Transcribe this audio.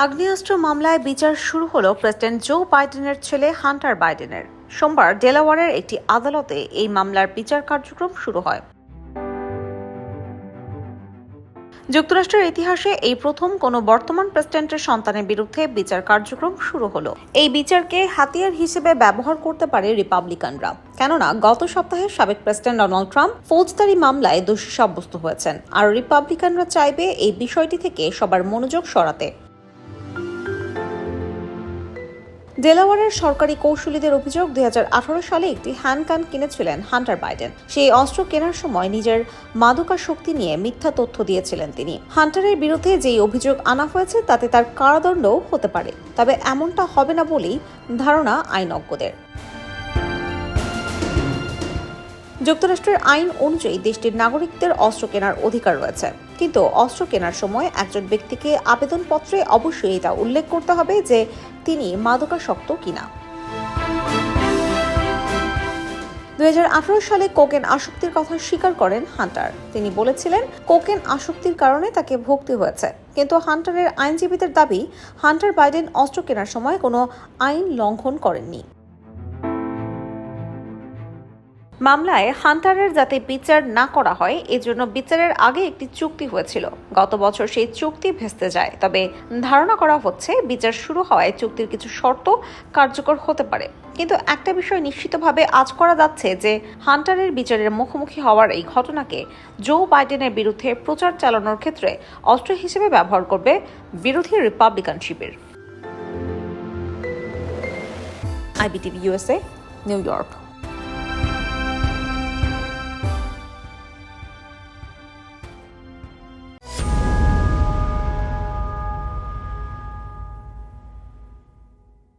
আগ্নেয়াস্ত্র মামলায় বিচার শুরু হলো প্রেসিডেন্ট জো বাইডেনের ছেলে হান্টার বাইডেনের। সোমবার ডেলাওয়ারের একটি আদালতে এই মামলার বিচার কার্যক্রম শুরু হয়। যুক্তরাষ্ট্রের ইতিহাসে এই প্রথম কোনো বর্তমান প্রেসিডেন্টের সন্তানের বিরুদ্ধে বিচার কার্যক্রম শুরু হলো। এই বিচারকে হাতিয়ার হিসেবে ব্যবহার করতে পারে রিপাবলিকানরা, কেননা গত সপ্তাহে সাবেক প্রেসিডেন্ট ডোনাল্ড ট্রাম্প ফৌজদারি মামলায় দোষী সাব্যস্ত হয়েছেন, আর রিপাবলিকানরা চাইবে এই বিষয়টি থেকে সবার মনোযোগ সরাতে। ডেলাওয়ারের সরকারি কৌশলীদের অভিযোগ, 2018 সালে একটি হ্যান্ডগান কিনেছিলেন হান্টার বাইডেন। সেই অস্ত্র কেনার সময় নিজের মাদকাসক্তি নিয়ে মিথ্যা তথ্য দিয়েছিলেন তিনি। হান্টারের বিরুদ্ধে যেই অভিযোগ আনা হয়েছে তাতে তার কারাদণ্ডও হতে পারে, তবে এমনটা হবে না বলেই ধারণা আইনজ্ঞদের। যুক্তরাষ্ট্রের আইন অনুযায়ী দেশটির নাগরিকদের অস্ত্র কেনার অধিকার রয়েছে, কিন্তু অস্ত্র কেনার সময় একজন ব্যক্তিকে আবেদনপত্রে অবশ্যই এটা উল্লেখ করতে হবে যে তিনি মাদকাসক্ত কিনা। 2018 সালে কোকেন আসক্তির কথা স্বীকার করেন হান্টার। তিনি বলেছিলেন কোকেন আসক্তির কারণে তাকে ভুগতে হয়েছে, কিন্তু হান্টারের আইনজীবীদের দাবি হান্টার বাইডেন অস্ত্র কেনার সময় কোনো আইন লঙ্ঘন করেননি। মামলায় হান্টারের যাতে বিচার না করা হয় এজন্য বিচারের আগে একটি চুক্তি হয়েছিল। গত বছর সেই চুক্তি ভেস্তে যায়, তবে ধারণা করা হচ্ছে বিচার শুরু হওয়ায় চুক্তির কিছু শর্ত কার্যকর হতে পারে। কিন্তু একটা বিষয় নিশ্চিতভাবে আজ করা যাচ্ছে যে হান্টারের বিচারের মুখোমুখি হওয়ার এই ঘটনাকে জো বাইডেনের বিরুদ্ধে প্রচার চালানোর ক্ষেত্রে অস্ত্র হিসেবে ব্যবহার করবে বিরোধী রিপাবলিকান শিবির। IBTV USA, new York.